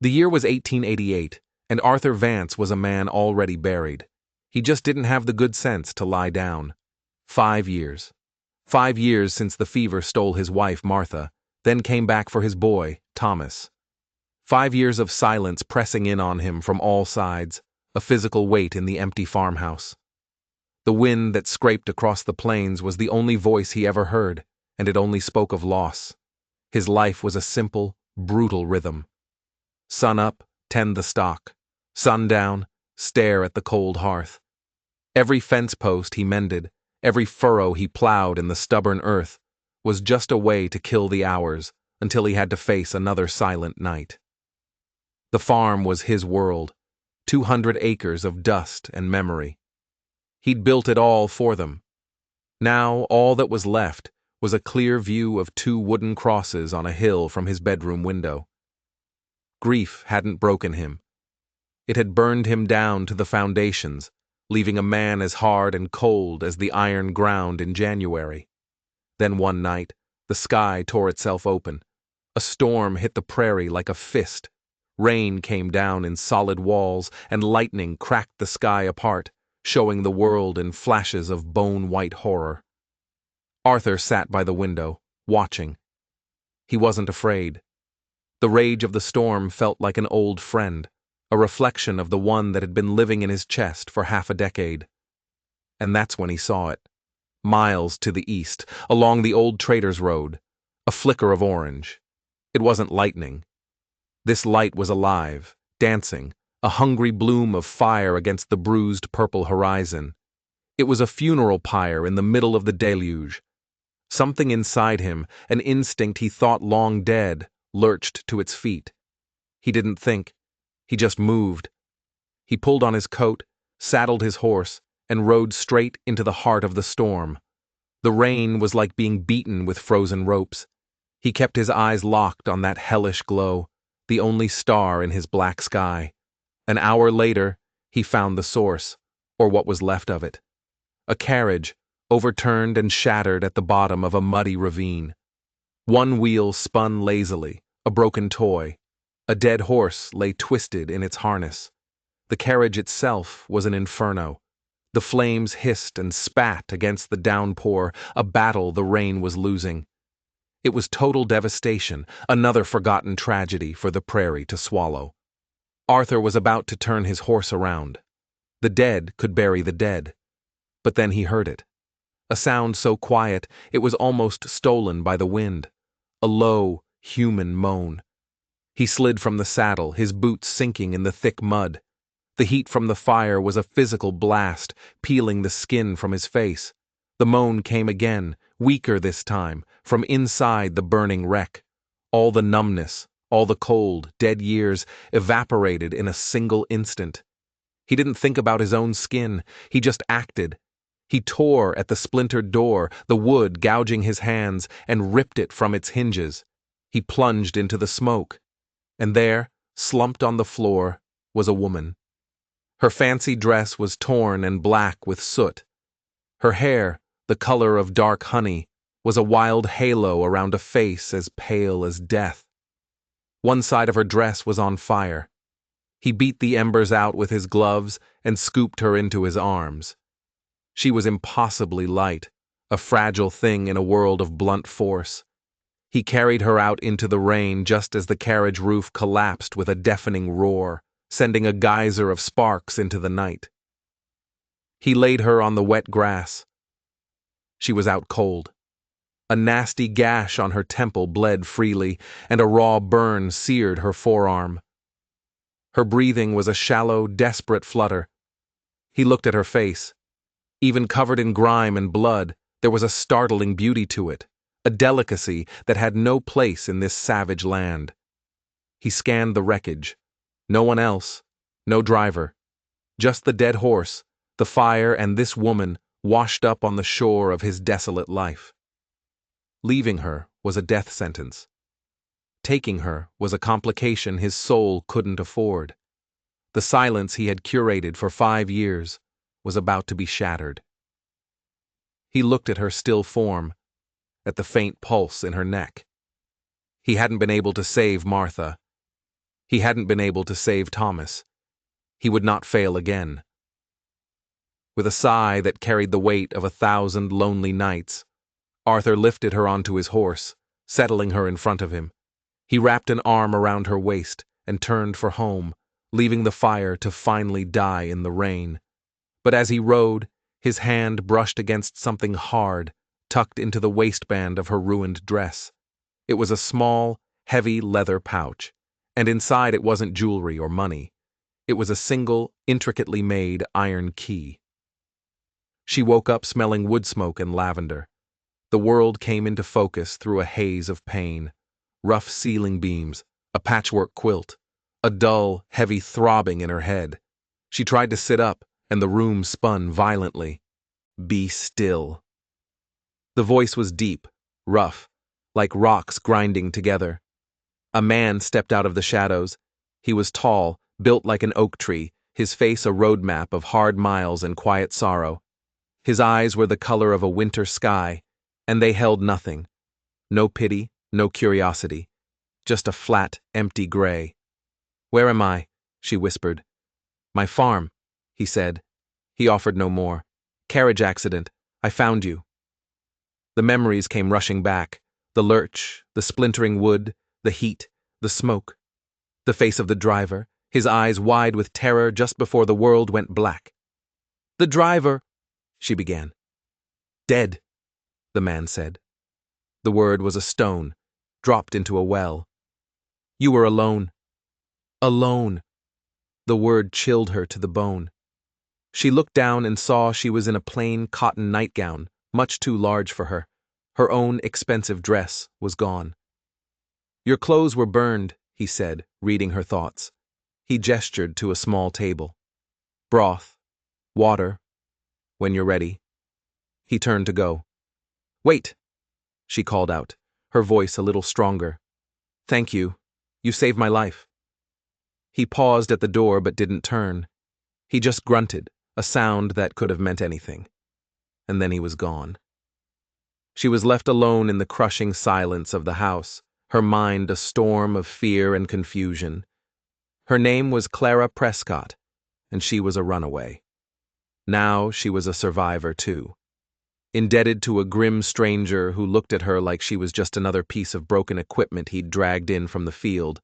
The year was 1888, and Arthur Vance was a man already buried. He just didn't have the good sense to lie down. 5 years. 5 years since the fever stole his wife, Martha, then came back for his boy, Thomas. 5 years of silence pressing in on him from all sides, a physical weight in the empty farmhouse. The wind that scraped across the plains was the only voice he ever heard, and it only spoke of loss. His life was a simple, brutal rhythm. Sun up, tend the stock. Sundown, stare at the cold hearth. Every fence post he mended, every furrow he plowed in the stubborn earth, was just a way to kill the hours until he had to face another silent night. The farm was his world, 200 acres of dust and memory. He'd built it all for them. Now all that was left was a clear view of 2 wooden crosses on a hill from his bedroom window. Grief hadn't broken him. It had burned him down to the foundations, leaving a man as hard and cold as the iron ground in January. Then one night, the sky tore itself open. A storm hit the prairie like a fist. Rain came down in solid walls, and lightning cracked the sky apart, showing the world in flashes of bone-white horror. Arthur sat by the window, watching. He wasn't afraid. The rage of the storm felt like an old friend, a reflection of the one that had been living in his chest for half a decade. And that's when he saw it. Miles to the east, along the old trader's road, a flicker of orange. It wasn't lightning. This light was alive, dancing, a hungry bloom of fire against the bruised purple horizon. It was a funeral pyre in the middle of the deluge. Something inside him, an instinct he thought long dead, lurched to its feet. He didn't think. He just moved. He pulled on his coat, saddled his horse, and rode straight into the heart of the storm. The rain was like being beaten with frozen ropes. He kept his eyes locked on that hellish glow, the only star in his black sky. An hour later, he found the source, or what was left of it. A carriage, overturned and shattered at the bottom of a muddy ravine. One wheel spun lazily, a broken toy. A dead horse lay twisted in its harness. The carriage itself was an inferno. The flames hissed and spat against the downpour, a battle the rain was losing. It was total devastation, another forgotten tragedy for the prairie to swallow. Arthur was about to turn his horse around. The dead could bury the dead. But then he heard it. A sound so quiet it was almost stolen by the wind. A low, human moan. He slid from the saddle, his boots sinking in the thick mud. The heat from the fire was a physical blast, peeling the skin from his face. The moan came again, weaker this time, from inside the burning wreck. All the numbness, all the cold, dead years evaporated in a single instant. He didn't think about his own skin, he just acted. He tore at the splintered door, the wood gouging his hands, and ripped it from its hinges. He plunged into the smoke. And there, slumped on the floor, was a woman. Her fancy dress was torn and black with soot. Her hair, the color of dark honey, was a wild halo around a face as pale as death. One side of her dress was on fire. He beat the embers out with his gloves and scooped her into his arms. She was impossibly light, a fragile thing in a world of blunt force. He carried her out into the rain just as the carriage roof collapsed with a deafening roar, sending a geyser of sparks into the night. He laid her on the wet grass. She was out cold. A nasty gash on her temple bled freely, and a raw burn seared her forearm. Her breathing was a shallow, desperate flutter. He looked at her face. Even covered in grime and blood, there was a startling beauty to it, a delicacy that had no place in this savage land. He scanned the wreckage. No one else, no driver. Just the dead horse, the fire, and this woman washed up on the shore of his desolate life. Leaving her was a death sentence. Taking her was a complication his soul couldn't afford. The silence he had curated for 5 years was about to be shattered. He looked at her still form, at the faint pulse in her neck. He hadn't been able to save Martha. He hadn't been able to save Thomas. He would not fail again. With a sigh that carried the weight of 1,000 lonely nights, Arthur lifted her onto his horse, settling her in front of him. He wrapped an arm around her waist and turned for home, leaving the fire to finally die in the rain. But as he rode, his hand brushed against something hard, tucked into the waistband of her ruined dress. It was a small, heavy leather pouch, and inside it wasn't jewelry or money. It was a single, intricately made iron key. She woke up smelling wood smoke and lavender. The world came into focus through a haze of pain. Rough ceiling beams, a patchwork quilt, a dull, heavy throbbing in her head. She tried to sit up, and the room spun violently. Be still. The voice was deep, rough, like rocks grinding together. A man stepped out of the shadows. He was tall, built like an oak tree, his face a roadmap of hard miles and quiet sorrow. His eyes were the color of a winter sky, and they held nothing. No pity, no curiosity. Just a flat, empty gray. "Where am I?" she whispered. "My farm," he said. He offered no more. "Carriage accident. I found you." The memories came rushing back. The lurch, the splintering wood, the heat, the smoke. The face of the driver, his eyes wide with terror just before the world went black. "The driver," she began. "Dead," the man said. The word was a stone, dropped into a well. "You were alone." Alone. The word chilled her to the bone. She looked down and saw she was in a plain cotton nightgown, much too large for her. Her own expensive dress was gone. "Your clothes were burned," he said, reading her thoughts. He gestured to a small table. "Broth. Water. When you're ready." He turned to go. "Wait!" she called out, her voice a little stronger. "Thank you. You saved my life." He paused at the door but didn't turn. He just grunted, a sound that could have meant anything. And then he was gone. She was left alone in the crushing silence of the house, her mind a storm of fear and confusion. Her name was Clara Prescott, and she was a runaway. Now she was a survivor, too. Indebted to a grim stranger who looked at her like she was just another piece of broken equipment he'd dragged in from the field.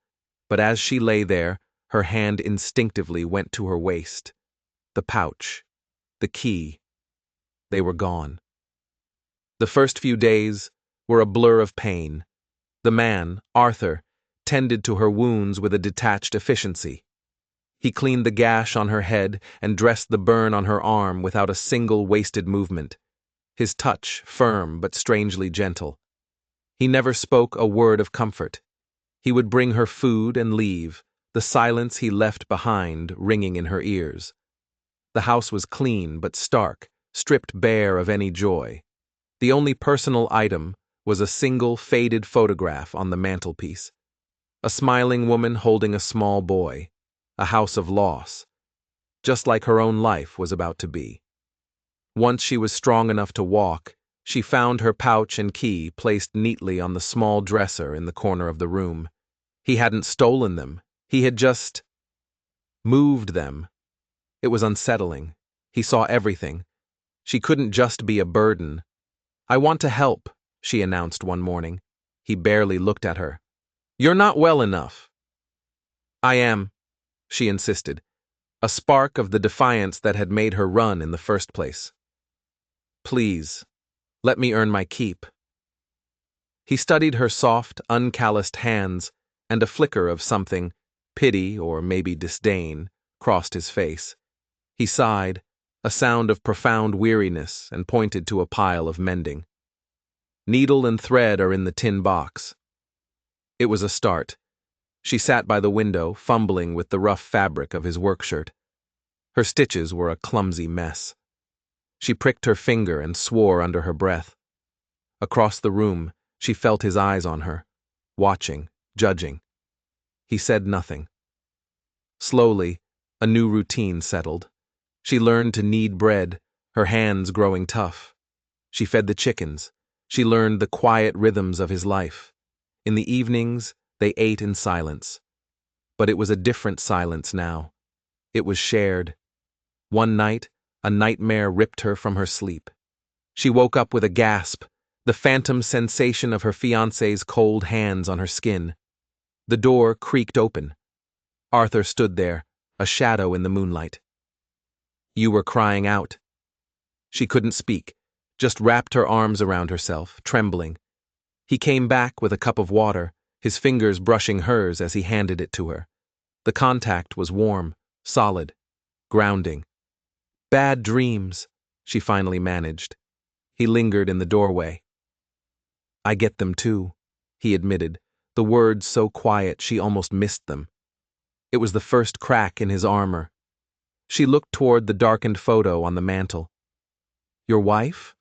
But as she lay there, her hand instinctively went to her waist. The pouch. The key. They were gone. The first few days were a blur of pain. The man, Arthur, tended to her wounds with a detached efficiency. He cleaned the gash on her head and dressed the burn on her arm without a single wasted movement. His touch firm but strangely gentle. He never spoke a word of comfort. He would bring her food and leave, the silence he left behind ringing in her ears. The house was clean but stark, stripped bare of any joy. The only personal item was a single faded photograph on the mantelpiece. A smiling woman holding a small boy. A house of loss. Just like her own life was about to be. Once she was strong enough to walk, she found her pouch and key placed neatly on the small dresser in the corner of the room. He hadn't stolen them. He had just moved them. It was unsettling. He saw everything. She couldn't just be a burden. "I want to help," she announced one morning. He barely looked at her. "You're not well enough." "I am," she insisted, a spark of the defiance that had made her run in the first place. "Please, let me earn my keep." He studied her soft, uncalloused hands, and a flicker of something, pity or maybe disdain, crossed his face. He sighed, a sound of profound weariness, and pointed to a pile of mending. "Needle and thread are in the tin box." It was a start. She sat by the window, fumbling with the rough fabric of his workshirt. Her stitches were a clumsy mess. She pricked her finger and swore under her breath. Across the room, she felt his eyes on her, watching, judging. He said nothing. Slowly, a new routine settled. She learned to knead bread, her hands growing tough. She fed the chickens. She learned the quiet rhythms of his life. In the evenings, they ate in silence. But it was a different silence now. It was shared. One night, a nightmare ripped her from her sleep. She woke up with a gasp, the phantom sensation of her fiancé's cold hands on her skin. The door creaked open. Arthur stood there, a shadow in the moonlight. "You were crying out." She couldn't speak, just wrapped her arms around herself, trembling. He came back with a cup of water, his fingers brushing hers as he handed it to her. The contact was warm, solid, grounding. "Bad dreams," she finally managed. He lingered in the doorway. "I get them too," he admitted, the words so quiet she almost missed them. It was the first crack in his armor. She looked toward the darkened photo on the mantel. "Your wife?"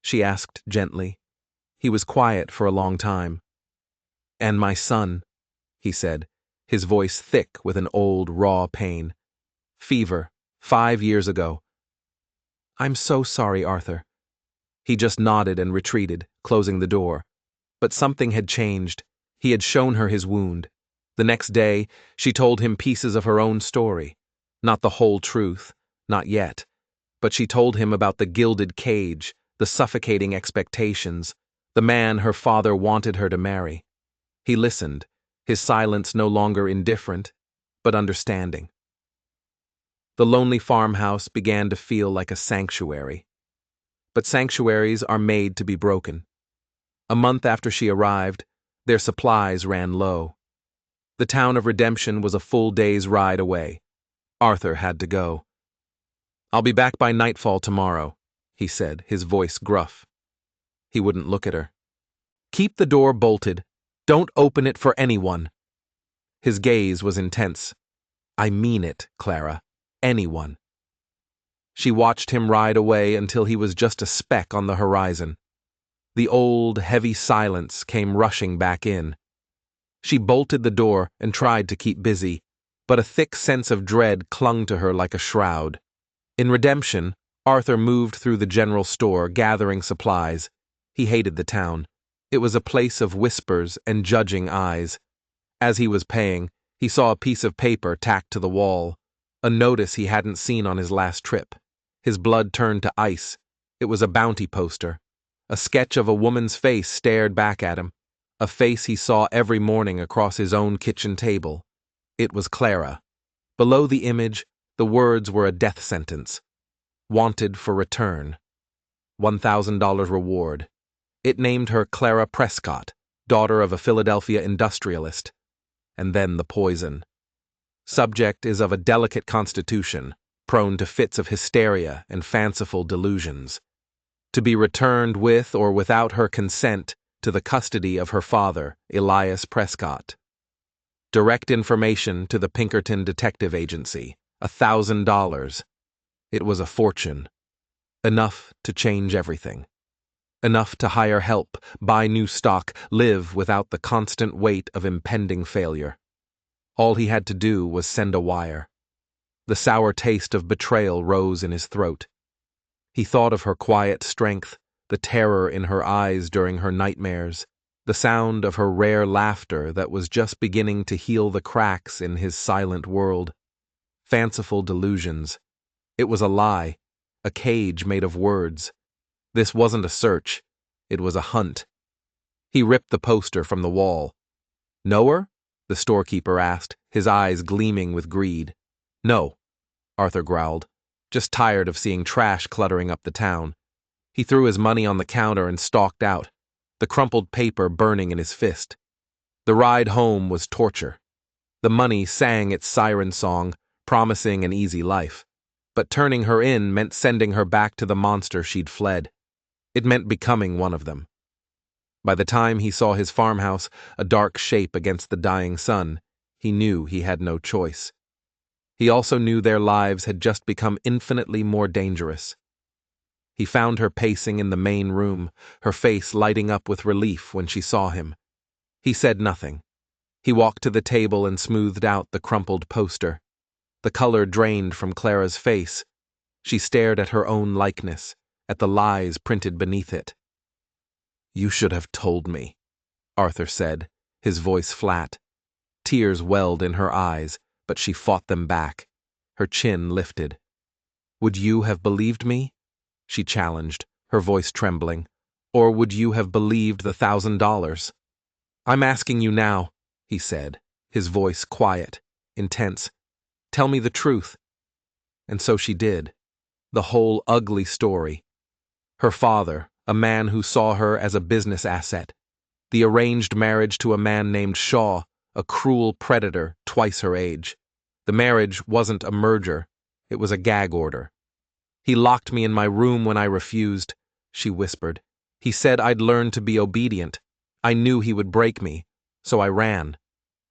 she asked gently. He was quiet for a long time. "And my son," he said, his voice thick with an old, raw pain. "Fever, 5 years ago." "I'm so sorry, Arthur." He just nodded and retreated, closing the door. But something had changed. He had shown her his wound. The next day, she told him pieces of her own story. Not the whole truth, not yet. But she told him about the gilded cage, the suffocating expectations, the man her father wanted her to marry. He listened, his silence no longer indifferent, but understanding. The lonely farmhouse began to feel like a sanctuary. But sanctuaries are made to be broken. A month after she arrived, their supplies ran low. The town of Redemption was a full day's ride away. Arthur had to go. "I'll be back by nightfall tomorrow," he said, his voice gruff. He wouldn't look at her. "Keep the door bolted. Don't open it for anyone." His gaze was intense. "I mean it, Clara. Anyone." She watched him ride away until he was just a speck on the horizon. The old, heavy silence came rushing back in. She bolted the door and tried to keep busy, but a thick sense of dread clung to her like a shroud. In Redemption, Arthur moved through the general store, gathering supplies. He hated the town. It was a place of whispers and judging eyes. As he was paying, he saw a piece of paper tacked to the wall, a notice he hadn't seen on his last trip. His blood turned to ice. It was a bounty poster. A sketch of a woman's face stared back at him, a face he saw every morning across his own kitchen table. It was Clara. Below the image, the words were a death sentence. Wanted for return. $1,000 reward. It named her Clara Prescott, daughter of a Philadelphia industrialist. And then the poison. Subject is of a delicate constitution, prone to fits of hysteria and fanciful delusions. To be returned with or without her consent to the custody of her father, Elias Prescott. Direct information to the Pinkerton Detective Agency, $1,000. It was a fortune. Enough to change everything. Enough to hire help, buy new stock, live without the constant weight of impending failure. All he had to do was send a wire. The sour taste of betrayal rose in his throat. He thought of her quiet strength, the terror in her eyes during her nightmares, the sound of her rare laughter that was just beginning to heal the cracks in his silent world. Fanciful delusions. It was a lie, a cage made of words. This wasn't a search. It was a hunt. He ripped the poster from the wall. "Know her?" the storekeeper asked, his eyes gleaming with greed. "No," Arthur growled, just tired of seeing trash cluttering up the town. He threw his money on the counter and stalked out, the crumpled paper burning in his fist. The ride home was torture. The money sang its siren song, promising an easy life. But turning her in meant sending her back to the monster she'd fled. It meant becoming one of them. By the time he saw his farmhouse, a dark shape against the dying sun, he knew he had no choice. He also knew their lives had just become infinitely more dangerous. He found her pacing in the main room, her face lighting up with relief when she saw him. He said nothing. He walked to the table and smoothed out the crumpled poster. The color drained from Clara's face. She stared at her own likeness, at the lies printed beneath it. "You should have told me," Arthur said, his voice flat. Tears welled in her eyes, but she fought them back. Her chin lifted. "Would you have believed me?" she challenged, her voice trembling. "Or would you have believed the $1,000? "I'm asking you now," he said, his voice quiet, intense. "Tell me the truth." And so she did. The whole ugly story. Her father, a man who saw her as a business asset. The arranged marriage to a man named Shaw, a cruel predator twice her age. The marriage wasn't a merger, it was a gag order. "He locked me in my room when I refused," she whispered. "He said I'd learn to be obedient. I knew he would break me, so I ran."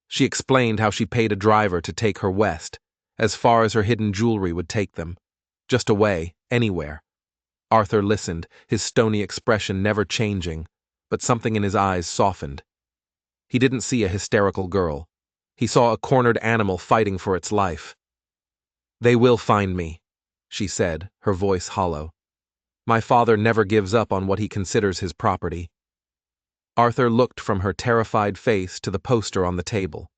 She explained how she paid a driver to take her west, as far as her hidden jewelry would take them. Just away, anywhere. Arthur listened, his stony expression never changing, but something in his eyes softened. He didn't see a hysterical girl. He saw a cornered animal fighting for its life. "They will find me," she said, her voice hollow. "My father never gives up on what he considers his property." Arthur looked from her terrified face to the poster on the table.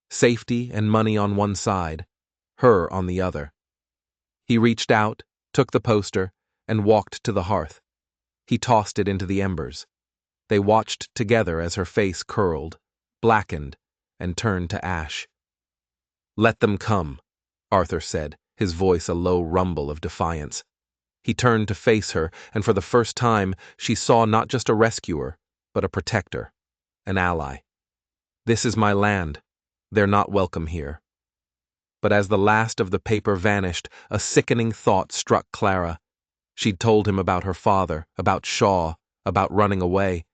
Safety and money on one side, her on the other. He reached out, took the poster, and walked to the hearth. He tossed it into the embers. They watched together as her face curled, blackened, and turned to ash. "Let them come," Arthur said, his voice a low rumble of defiance. He turned to face her, and for the first time she saw not just a rescuer, but a protector, an ally. "This is my land. They're not welcome here." But as the last of the paper vanished, a sickening thought struck Clara. She'd told him about her father, about Shaw, about running away.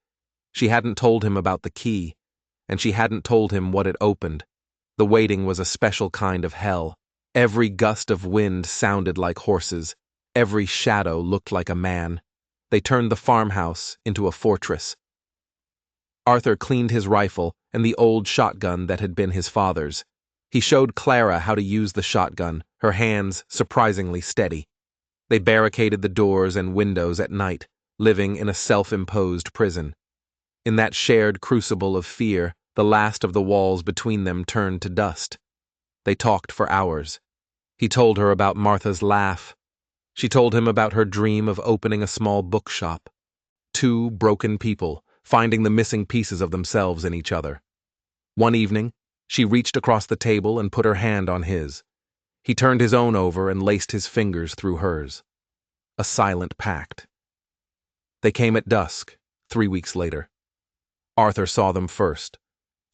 She hadn't told him about the key, and she hadn't told him what it opened. The waiting was a special kind of hell. Every gust of wind sounded like horses. Every shadow looked like a man. They turned the farmhouse into a fortress. Arthur cleaned his rifle and the old shotgun that had been his father's. He showed Clara how to use the shotgun, her hands surprisingly steady. They barricaded the doors and windows at night, living in a self-imposed prison. In that shared crucible of fear, the last of the walls between them turned to dust. They talked for hours. He told her about Martha's laugh. She told him about her dream of opening a small bookshop. Two broken people, finding the missing pieces of themselves in each other. One evening, she reached across the table and put her hand on his. He turned his own over and laced his fingers through hers. A silent pact. They came at dusk, 3 weeks later. Arthur saw them first.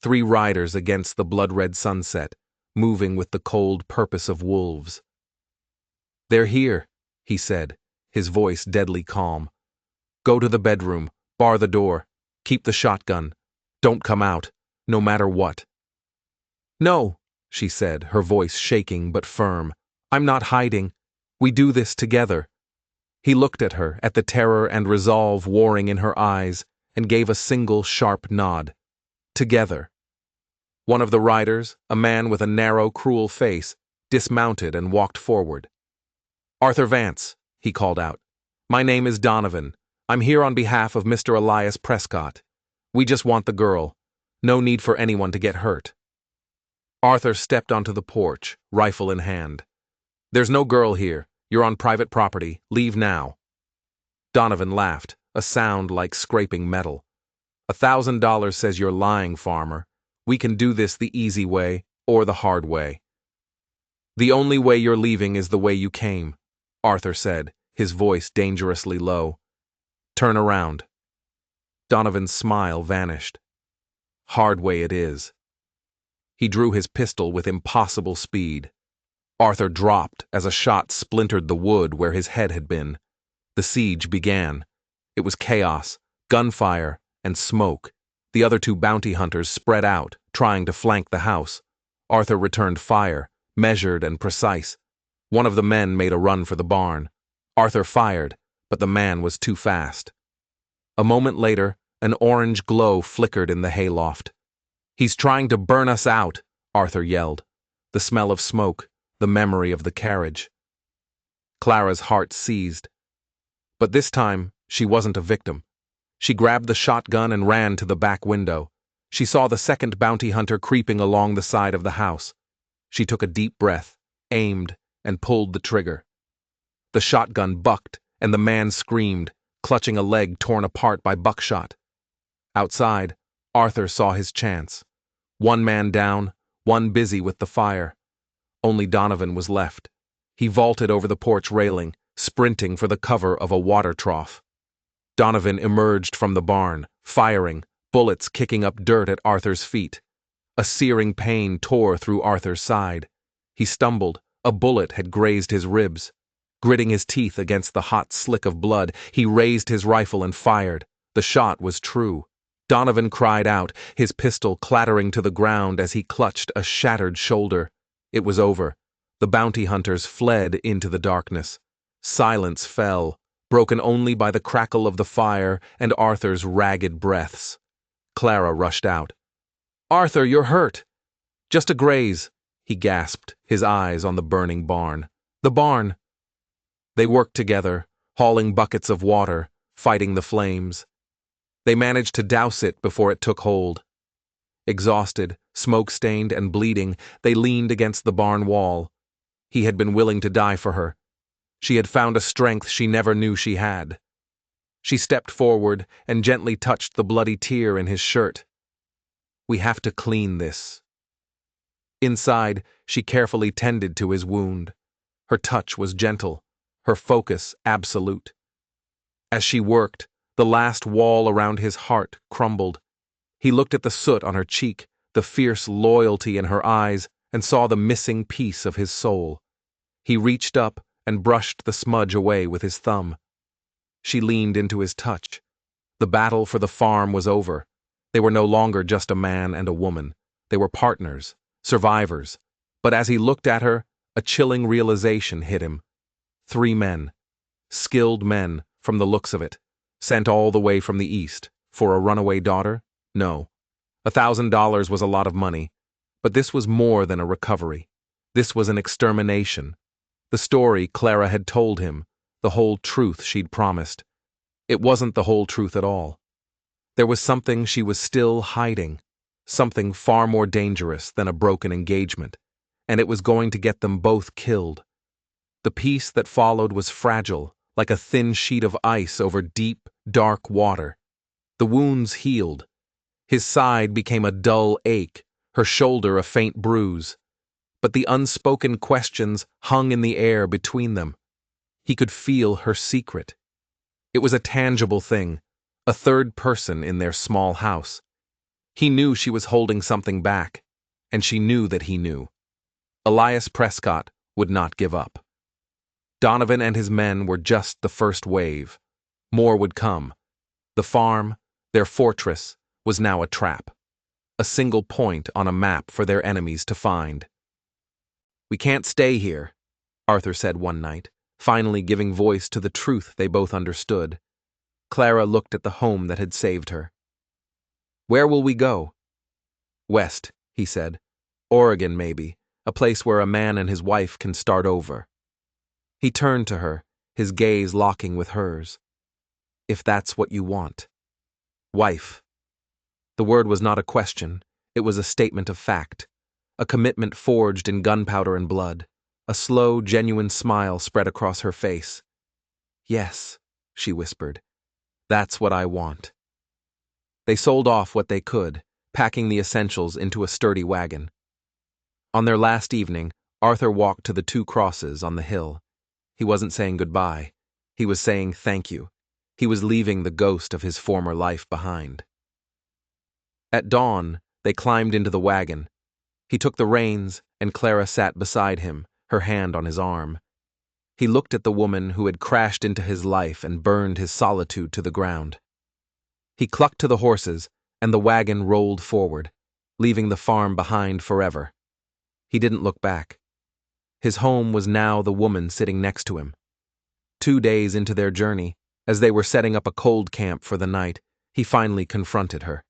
3 riders against the blood-red sunset, moving with the cold purpose of wolves. "They're here," he said, his voice deadly calm. "Go to the bedroom, bar the door, keep the shotgun. Don't come out, no matter what." "No," she said, her voice shaking but firm. "I'm not hiding. We do this together." He looked at her, at the terror and resolve warring in her eyes, and gave a single sharp nod. Together. One of the riders, a man with a narrow, cruel face, dismounted and walked forward. "Arthur Vance," he called out. "My name is Donovan. I'm here on behalf of Mr. Elias Prescott. We just want the girl. No need for anyone to get hurt." Arthur stepped onto the porch, rifle in hand. "There's no girl here. You're on private property. Leave now." Donovan laughed, a sound like scraping metal. $1,000 says you're lying, farmer. We can do this the easy way or the hard way." "The only way you're leaving is the way you came," Arthur said, his voice dangerously low. "Turn around." Donovan's smile vanished. "Hard way it is." He drew his pistol with impossible speed. Arthur dropped as a shot splintered the wood where his head had been. The siege began. It was chaos, gunfire, and smoke. The other 2 bounty hunters spread out, trying to flank the house. Arthur returned fire, measured and precise. One of the men made a run for the barn. Arthur fired, but the man was too fast. A moment later, an orange glow flickered in the hayloft. "He's trying to burn us out," Arthur yelled. The smell of smoke, the memory of the carriage. Clara's heart seized. But this time, she wasn't a victim. She grabbed the shotgun and ran to the back window. She saw the second bounty hunter creeping along the side of the house. She took a deep breath, aimed, and pulled the trigger. The shotgun bucked, and the man screamed, clutching a leg torn apart by buckshot. Outside, Arthur saw his chance. One man down, one busy with the fire. Only Donovan was left. He vaulted over the porch railing, sprinting for the cover of a water trough. Donovan emerged from the barn, firing, bullets kicking up dirt at Arthur's feet. A searing pain tore through Arthur's side. He stumbled. A bullet had grazed his ribs. Gritting his teeth against the hot slick of blood, he raised his rifle and fired. The shot was true. Donovan cried out, his pistol clattering to the ground as he clutched a shattered shoulder. It was over. The bounty hunters fled into the darkness. Silence fell, broken only by the crackle of the fire and Arthur's ragged breaths. Clara rushed out. "Arthur, you're hurt!" "Just a graze," he gasped, his eyes on the burning barn. "The barn!" They worked together, hauling buckets of water, fighting the flames. They managed to douse it before it took hold. Exhausted, smoke-stained, and bleeding, they leaned against the barn wall. He had been willing to die for her. She had found a strength she never knew she had. She stepped forward and gently touched the bloody tear in his shirt. "We have to clean this." Inside, she carefully tended to his wound. Her touch was gentle, her focus absolute. As she worked, the last wall around his heart crumbled. He looked at the soot on her cheek, the fierce loyalty in her eyes, and saw the missing piece of his soul. He reached up and brushed the smudge away with his thumb. She leaned into his touch. The battle for the farm was over. They were no longer just a man and a woman. They were partners, survivors. But as he looked at her, a chilling realization hit him. 3 men, skilled men from the looks of it, sent all the way from the east, for a runaway daughter? No. $1,000 was a lot of money, but this was more than a recovery. This was an extermination. The story Clara had told him, the whole truth she'd promised. It wasn't the whole truth at all. There was something she was still hiding, something far more dangerous than a broken engagement, and it was going to get them both killed. The peace that followed was fragile, like a thin sheet of ice over deep, dark water. The wounds healed. His side became a dull ache, her shoulder a faint bruise. But the unspoken questions hung in the air between them. He could feel her secret. It was a tangible thing, a third person in their small house. He knew she was holding something back, and she knew that he knew. Elias Prescott would not give up. Donovan and his men were just the first wave. More would come. The farm, their fortress, was now a trap. A single point on a map for their enemies to find. "We can't stay here," Arthur said one night, finally giving voice to the truth they both understood. Clara looked at the home that had saved her. "Where will we go?" "West," he said. "Oregon, maybe, a place where a man and his wife can start over." He turned to her, his gaze locking with hers. "If that's what you want." Wife. The word was not a question, it was a statement of fact. A commitment forged in gunpowder and blood. A slow, genuine smile spread across her face. "Yes," she whispered. "That's what I want." They sold off what they could, packing the essentials into a sturdy wagon. On their last evening, Arthur walked to the 2 crosses on the hill. He wasn't saying goodbye. He was saying thank you. He was leaving the ghost of his former life behind. At dawn, they climbed into the wagon. He took the reins, and Clara sat beside him, her hand on his arm. He looked at the woman who had crashed into his life and burned his solitude to the ground. He clucked to the horses, and the wagon rolled forward, leaving the farm behind forever. He didn't look back. His home was now the woman sitting next to him. 2 days into their journey, as they were setting up a cold camp for the night, he finally confronted her.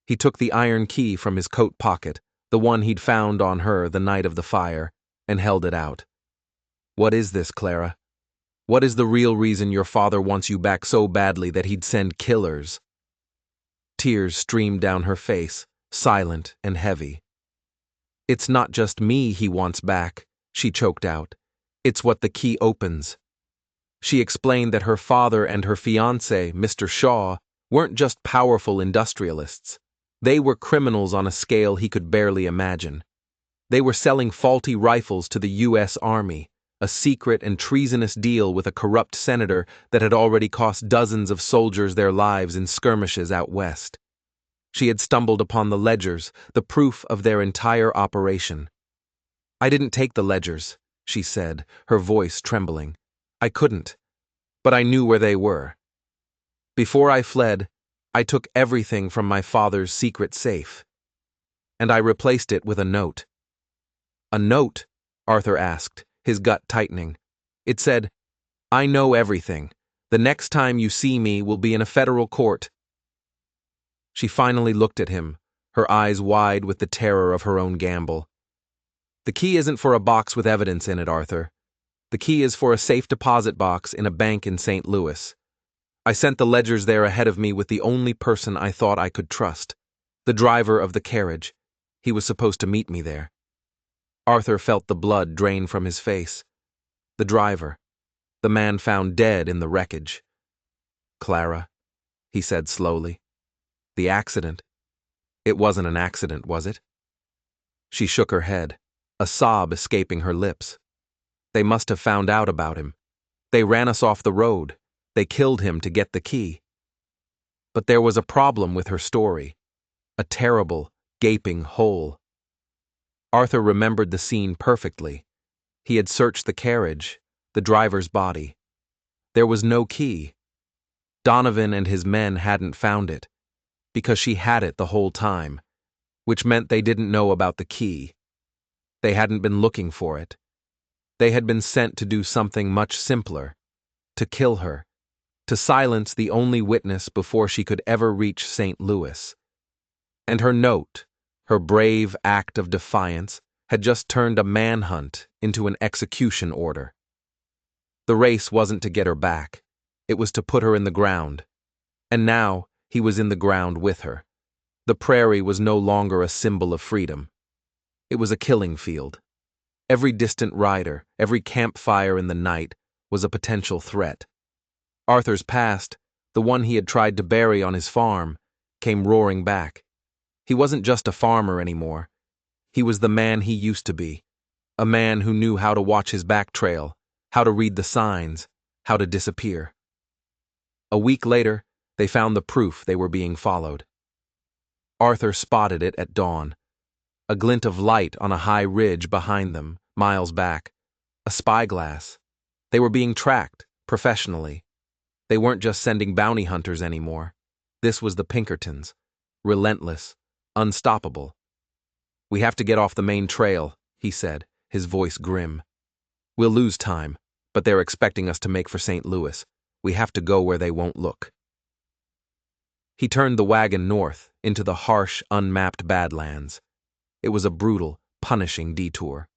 He took the iron key from his coat pocket, the one he'd found on her the night of the fire, and held it out. "What is this, Clara? What is the real reason your father wants you back so badly that he'd send killers?" Tears streamed down her face, silent and heavy. "It's not just me he wants back," she choked out. "It's what the key opens." She explained that her father and her fiancé, Mr. Shaw, weren't just powerful industrialists. They were criminals on a scale he could barely imagine. They were selling faulty rifles to the U.S. Army, a secret and treasonous deal with a corrupt senator that had already cost dozens of soldiers their lives in skirmishes out west. She had stumbled upon the ledgers, the proof of their entire operation. "I didn't take the ledgers," she said, her voice trembling. "I couldn't, but I knew where they were. Before I fled, I took everything from my father's secret safe. And I replaced it with a note." "A note?" Arthur asked, his gut tightening. It said, "I know everything. The next time you see me will be in a federal court." She finally looked at him, her eyes wide with the terror of her own gamble. "The key isn't for a box with evidence in it, Arthur. The key is for a safe deposit box in a bank in St. Louis. I sent the ledgers there ahead of me with the only person I thought I could trust, the driver of the carriage. He was supposed to meet me there." Arthur felt the blood drain from his face. The driver, the man found dead in the wreckage. "Clara," he said slowly. "The accident. It wasn't an accident, was it?" She shook her head, a sob escaping her lips. "They must have found out about him. They ran us off the road. They killed him to get the key." But there was a problem with her story. A terrible, gaping hole. Arthur remembered the scene perfectly. He had searched the carriage, the driver's body. There was no key. Donovan and his men hadn't found it, because she had it the whole time, which meant they didn't know about the key. They hadn't been looking for it. They had been sent to do something much simpler, to kill her, to silence the only witness before she could ever reach St. Louis. And her note, her brave act of defiance, had just turned a manhunt into an execution order. The race wasn't to get her back. It was to put her in the ground. And now he was in the ground with her. The prairie was no longer a symbol of freedom. It was a killing field. Every distant rider, every campfire in the night, was a potential threat. Arthur's past, the one he had tried to bury on his farm, came roaring back. He wasn't just a farmer anymore. He was the man he used to be, a man who knew how to watch his back trail, how to read the signs, how to disappear. A week later, they found the proof they were being followed. Arthur spotted it at dawn. A glint of light on a high ridge behind them, miles back. A spyglass. They were being tracked, professionally. They weren't just sending bounty hunters anymore. This was the Pinkertons. Relentless. Unstoppable. "We have to get off the main trail," he said, his voice grim. "We'll lose time, but they're expecting us to make for St. Louis. We have to go where they won't look." He turned the wagon north, into the harsh, unmapped Badlands. It was a brutal, punishing detour.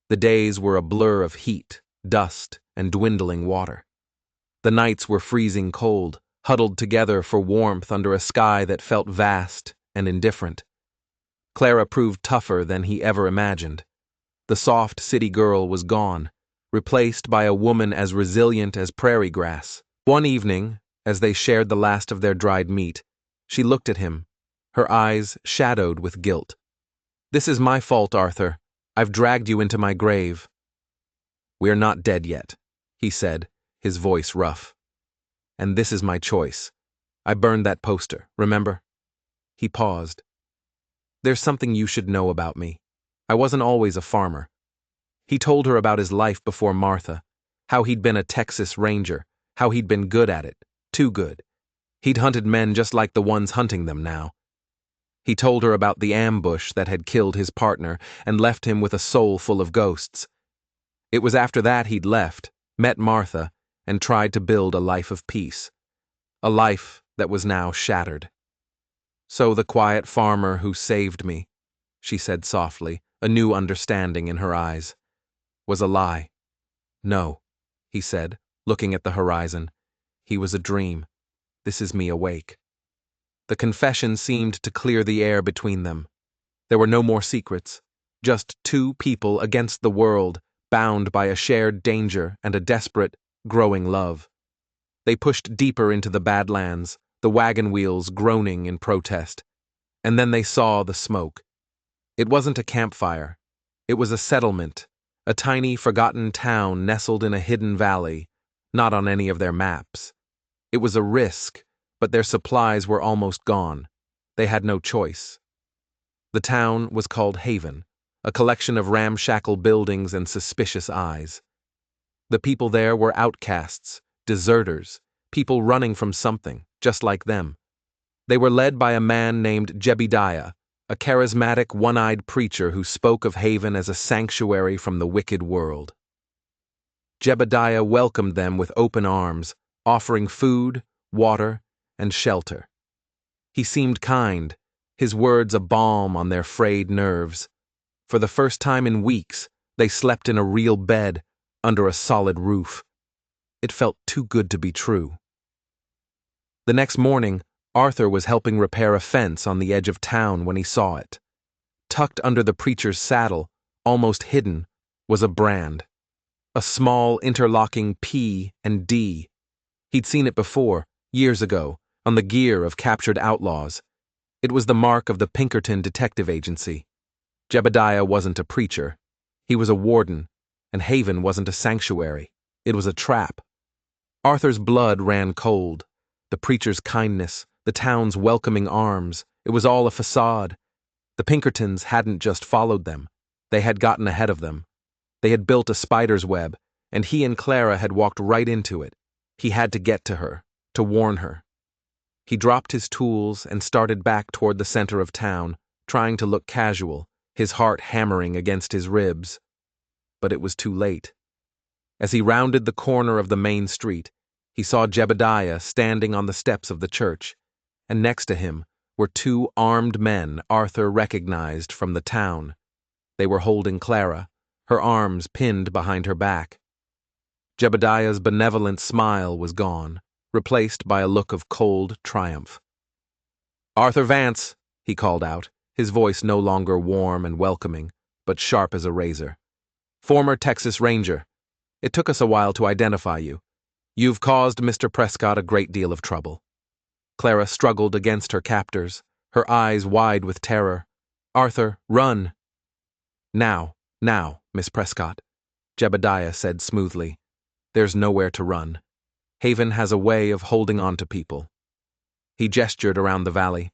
The days were a blur of heat, dust, and dwindling water. The nights were freezing cold, huddled together for warmth under a sky that felt vast and indifferent. Clara proved tougher than he ever imagined. The soft city girl was gone, replaced by a woman as resilient as prairie grass. One evening, as they shared the last of their dried meat, she looked at him, her eyes shadowed with guilt. "This is my fault, Arthur. I've dragged you into my grave." "We're not dead yet," he said, his voice rough. "And this is my choice. I burned that poster, remember?" He paused. "There's something you should know about me. I wasn't always a farmer." He told her about his life before Martha, how he'd been a Texas Ranger, how he'd been good at it, too good. He'd hunted men just like the ones hunting them now. He told her about the ambush that had killed his partner and left him with a soul full of ghosts. It was after that he'd left, met Martha, and tried to build a life of peace. A life that was now shattered. "So the quiet farmer who saved me," she said softly, a new understanding in her eyes, "was a lie." "No," he said, looking at the horizon. "He was a dream. This is me awake." The confession seemed to clear the air between them. There were no more secrets, just two people against the world, bound by a shared danger and a desperate, growing love. They pushed deeper into the Badlands, the wagon wheels groaning in protest. And then they saw the smoke. It wasn't a campfire. It was a settlement, a tiny, forgotten town nestled in a hidden valley, not on any of their maps. It was a risk, but their supplies were almost gone. They had no choice. The town was called Haven, a collection of ramshackle buildings and suspicious eyes. The people there were outcasts, deserters, people running from something, just like them. They were led by a man named Jebediah, a charismatic, one-eyed preacher who spoke of Haven as a sanctuary from the wicked world. Jebediah welcomed them with open arms, offering food, water, and shelter. He seemed kind, his words a balm on their frayed nerves. For the first time in weeks, they slept in a real bed, under a solid roof. It felt too good to be true. The next morning, Arthur was helping repair a fence on the edge of town when he saw it. Tucked under the preacher's saddle, almost hidden, was a brand. A small interlocking P and D. He'd seen it before, years ago, on the gear of captured outlaws. It was the mark of the Pinkerton Detective Agency. Jebediah wasn't a preacher. He was a warden, and Haven wasn't a sanctuary. It was a trap. Arthur's blood ran cold. The preacher's kindness, the town's welcoming arms, it was all a facade. The Pinkertons hadn't just followed them. They had gotten ahead of them. They had built a spider's web, and he and Clara had walked right into it. He had to get to her, to warn her. He dropped his tools and started back toward the center of town, trying to look casual, his heart hammering against his ribs. But it was too late. As he rounded the corner of the main street, he saw Jebediah standing on the steps of the church, and next to him were two armed men Arthur recognized from the town. They were holding Clara, her arms pinned behind her back. Jebediah's benevolent smile was gone, replaced by a look of cold triumph. "Arthur Vance," he called out, his voice no longer warm and welcoming, but sharp as a razor. "Former Texas Ranger. It took us a while to identify you. You've caused Mr. Prescott a great deal of trouble." Clara struggled against her captors, her eyes wide with terror. "Arthur, run!" Now, Miss Prescott," Jebediah said smoothly. "There's nowhere to run. Haven has a way of holding on to people." He gestured around the valley.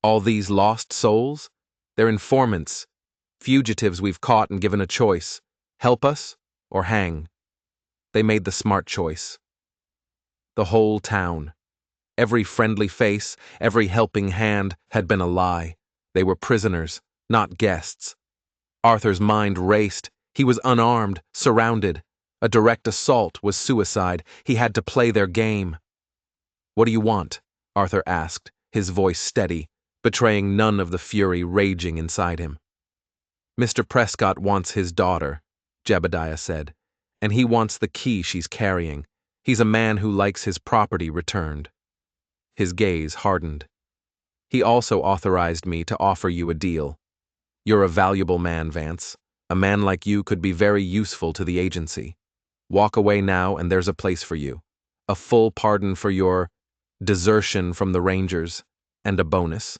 "All these lost souls? They're informants, fugitives we've caught and given a choice. Help us or hang." They made the smart choice. The whole town, every friendly face, every helping hand, had been a lie. They were prisoners, not guests. Arthur's mind raced. He was unarmed, surrounded. A direct assault was suicide. He had to play their game. "What do you want?" Arthur asked, his voice steady, betraying none of the fury raging inside him. "Mr. Prescott wants his daughter," Jebediah said, "and he wants the key she's carrying. He's a man who likes his property returned." His gaze hardened. "He also authorized me to offer you a deal. You're a valuable man, Vance. A man like you could be very useful to the agency. Walk away now and there's a place for you. A full pardon for your desertion from the Rangers, and a bonus."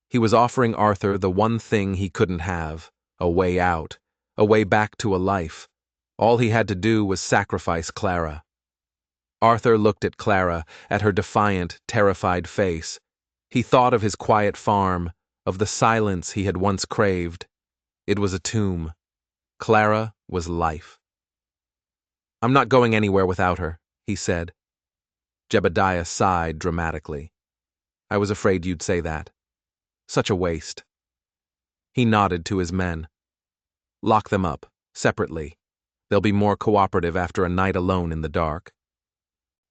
He was offering Arthur the one thing he couldn't have, a way out, a way back to a life. All he had to do was sacrifice Clara. Arthur looked at Clara, at her defiant, terrified face. He thought of his quiet farm, of the silence he had once craved. It was a tomb. Clara was life. "I'm not going anywhere without her," he said. Jebediah sighed dramatically. "I was afraid you'd say that. Such a waste." He nodded to his men. "Lock them up, separately. They'll be more cooperative after a night alone in the dark."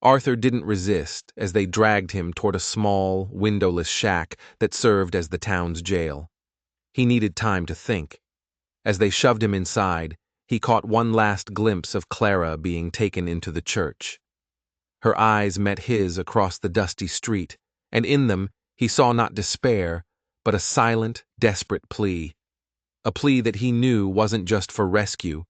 Arthur didn't resist as they dragged him toward a small, windowless shack that served as the town's jail. He needed time to think. As they shoved him inside, he caught one last glimpse of Clara being taken into the church. Her eyes met his across the dusty street, and in them he saw not despair, but a silent, desperate plea. A plea that he knew wasn't just for rescue.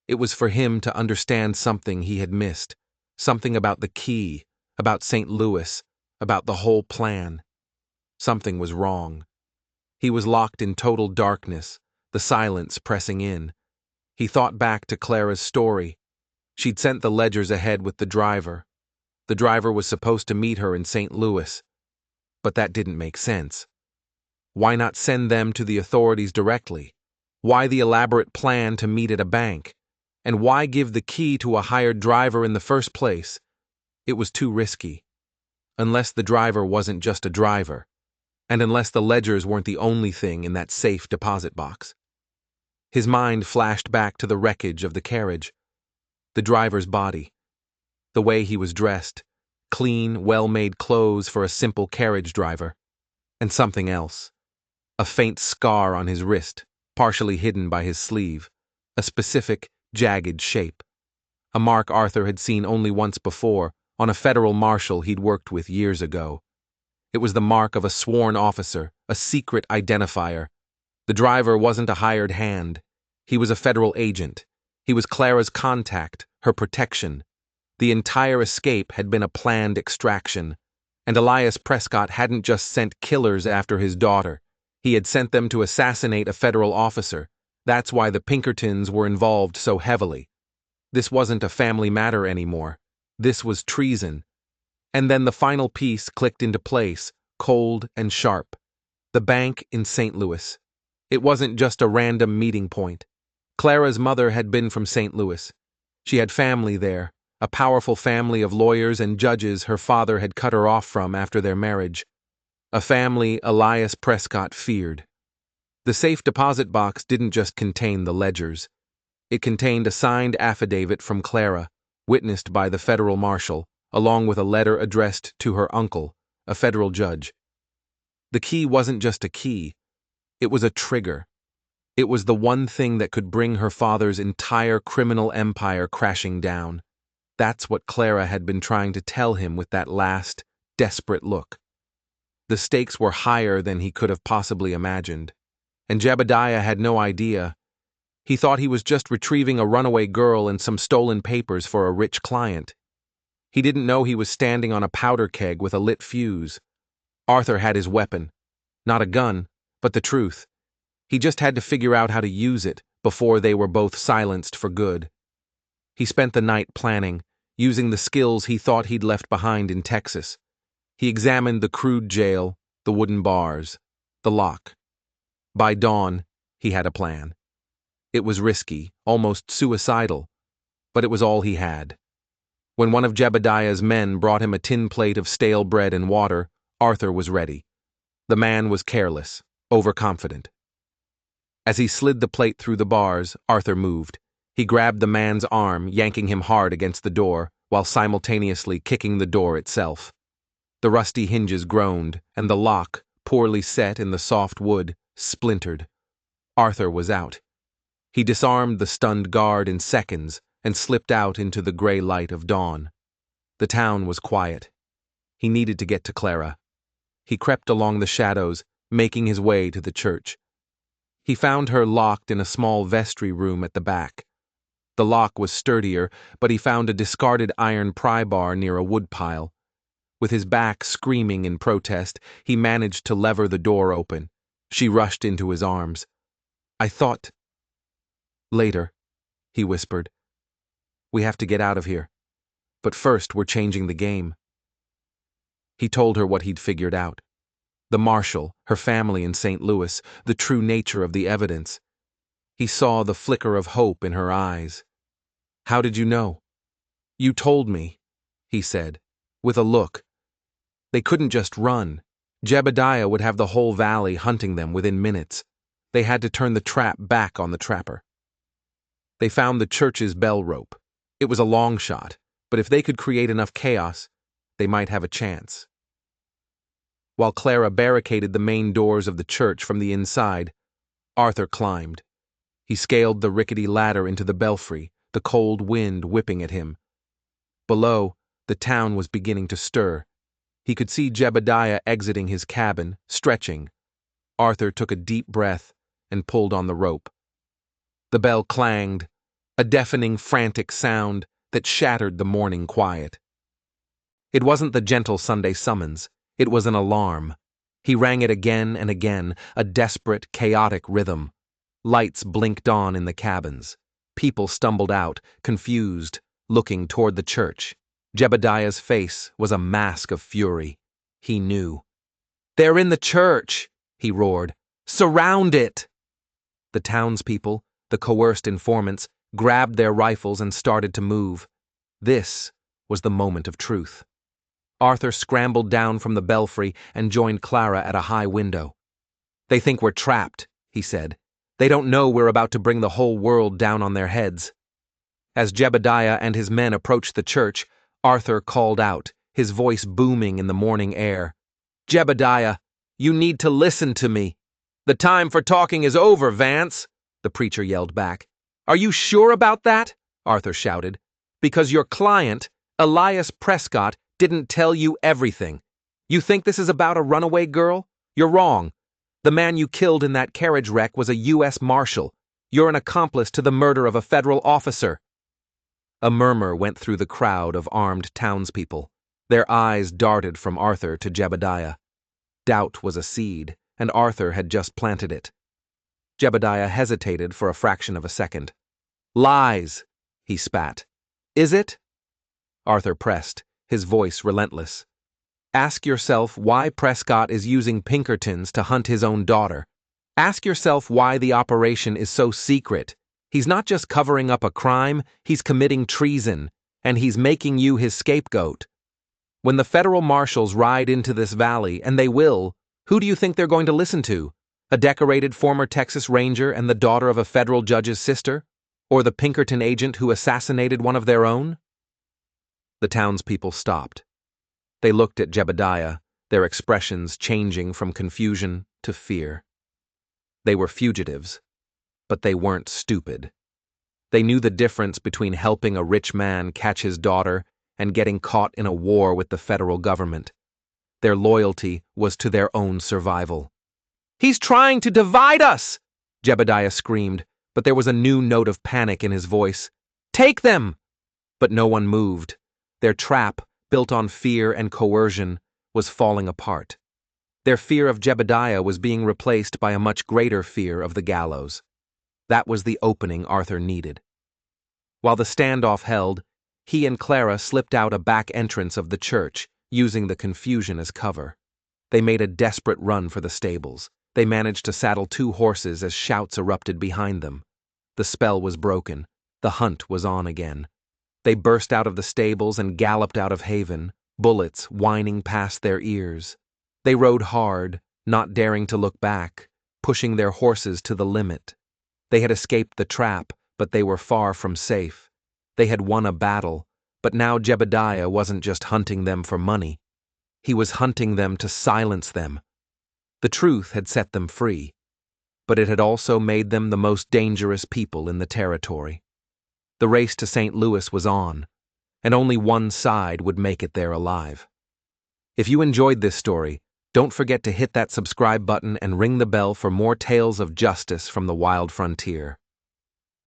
It was for him to understand something he had missed, something about the key, about St. Louis, about the whole plan. Something was wrong. He was locked in total darkness, the silence pressing in. He thought back to Clara's story. She'd sent the Ledgers ahead with the driver. The driver was supposed to meet her in St. Louis. But that didn't make sense. Why not send them to the authorities directly? Why the elaborate plan to meet at a bank? And why give the key to a hired driver in the first place? It was too risky. Unless the driver wasn't just a driver, and unless the Ledgers weren't the only thing in that safe deposit box. His mind flashed back to the wreckage of the carriage, the driver's body, the way he was dressed, clean, well-made clothes for a simple carriage driver, and something else, a faint scar on his wrist, partially hidden by his sleeve, a specific, jagged shape, a mark Arthur had seen only once before, on a federal marshal he'd worked with years ago. It was the mark of a sworn officer, a secret identifier. The driver wasn't a hired hand. He was a federal agent. He was Clara's contact, her protection. The entire escape had been a planned extraction. And Elias Prescott hadn't just sent killers after his daughter. He had sent them to assassinate a federal officer. That's why the Pinkertons were involved so heavily. This wasn't a family matter anymore. This was treason. And then the final piece clicked into place, cold and sharp. The bank in St. Louis. It wasn't just a random meeting point. Clara's mother had been from St. Louis. She had family there, a powerful family of lawyers and judges her father had cut her off from after their marriage. A family Elias Prescott feared. The safe deposit box didn't just contain the ledgers. It contained a signed affidavit from Clara, witnessed by the federal marshal, along with a letter addressed to her uncle, a federal judge. The key wasn't just a key. It was a trigger. It was the one thing that could bring her father's entire criminal empire crashing down. That's what Clara had been trying to tell him with that last, desperate look. The stakes were higher than he could have possibly imagined. And Jebediah had no idea. He thought he was just retrieving a runaway girl and some stolen papers for a rich client. He didn't know he was standing on a powder keg with a lit fuse. Arthur had his weapon. Not a gun, but the truth. He just had to figure out how to use it before they were both silenced for good. He spent the night planning, using the skills he thought he'd left behind in Texas. He examined the crude jail, the wooden bars, the lock. By dawn, he had a plan. It was risky, almost suicidal, but it was all he had. When one of Jebediah's men brought him a tin plate of stale bread and water, Arthur was ready. The man was careless, overconfident. As he slid the plate through the bars, Arthur moved. He grabbed the man's arm, yanking him hard against the door, while simultaneously kicking the door itself. The rusty hinges groaned, and the lock, poorly set in the soft wood, splintered. Arthur was out. He disarmed the stunned guard in seconds and slipped out into the gray light of dawn. The town was quiet. He needed to get to Clara. He crept along the shadows, making his way to the church. He found her locked in a small vestry room at the back. The lock was sturdier, but he found a discarded iron pry bar near a woodpile. With his back screaming in protest, he managed to lever the door open. She rushed into his arms. "I thought—" "Later," he whispered. "We have to get out of here. But first we're changing the game." He told her what he'd figured out. The marshal, her family in St. Louis, the true nature of the evidence. He saw the flicker of hope in her eyes. "How did you know?" "You told me," he said, with a look. They couldn't just run. Jebediah would have the whole valley hunting them within minutes. They had to turn the trap back on the trapper. They found the church's bell rope. It was a long shot, but if they could create enough chaos, they might have a chance. While Clara barricaded the main doors of the church from the inside, Arthur climbed. He scaled the rickety ladder into the belfry, the cold wind whipping at him. Below, the town was beginning to stir. He could see Jebediah exiting his cabin, stretching. Arthur took a deep breath and pulled on the rope. The bell clanged, a deafening, frantic sound that shattered the morning quiet. It wasn't the gentle Sunday summons, it was an alarm. He rang it again and again, a desperate, chaotic rhythm. Lights blinked on in the cabins. People stumbled out, confused, looking toward the church. Jebediah's face was a mask of fury. He knew. "They're in the church!" he roared. "Surround it!" The townspeople, the coerced informants, grabbed their rifles and started to move. This was the moment of truth. Arthur scrambled down from the belfry and joined Clara at a high window. "They think we're trapped," he said. "They don't know we're about to bring the whole world down on their heads." As Jebediah and his men approached the church, Arthur called out, his voice booming in the morning air. "Jebediah, you need to listen to me." "The time for talking is over, Vance," the preacher yelled back. "Are you sure about that?" Arthur shouted. "Because your client, Elias Prescott, didn't tell you everything. You think this is about a runaway girl? You're wrong. The man you killed in that carriage wreck was a U.S. Marshal. You're an accomplice to the murder of a federal officer." A murmur went through the crowd of armed townspeople. Their eyes darted from Arthur to Jebediah. Doubt was a seed, and Arthur had just planted it. Jebediah hesitated for a fraction of a second. "Lies," he spat. "Is it?" Arthur pressed, his voice relentless. "Ask yourself why Prescott is using Pinkertons to hunt his own daughter. Ask yourself why the operation is so secret. He's not just covering up a crime, he's committing treason, and he's making you his scapegoat. When the federal marshals ride into this valley, and they will, who do you think they're going to listen to? A decorated former Texas Ranger and the daughter of a federal judge's sister? Or the Pinkerton agent who assassinated one of their own?" The townspeople stopped. They looked at Jebediah, their expressions changing from confusion to fear. They were fugitives, but they weren't stupid. They knew the difference between helping a rich man catch his daughter and getting caught in a war with the federal government. Their loyalty was to their own survival. "He's trying to divide us!" Jebediah screamed, but there was a new note of panic in his voice. "Take them!" But no one moved. Their trap, built on fear and coercion, was falling apart. Their fear of Jebediah was being replaced by a much greater fear of the gallows. That was the opening Arthur needed. While the standoff held, he and Clara slipped out a back entrance of the church, using the confusion as cover. They made a desperate run for the stables. They managed to saddle 2 horses as shouts erupted behind them. The spell was broken. The hunt was on again. They burst out of the stables and galloped out of Haven, bullets whining past their ears. They rode hard, not daring to look back, pushing their horses to the limit. They had escaped the trap, but they were far from safe. They had won a battle, but now Jebediah wasn't just hunting them for money. He was hunting them to silence them. The truth had set them free, but it had also made them the most dangerous people in the territory. The race to St. Louis was on, and only one side would make it there alive. If you enjoyed this story, don't forget to hit that subscribe button and ring the bell for more tales of justice from the wild frontier.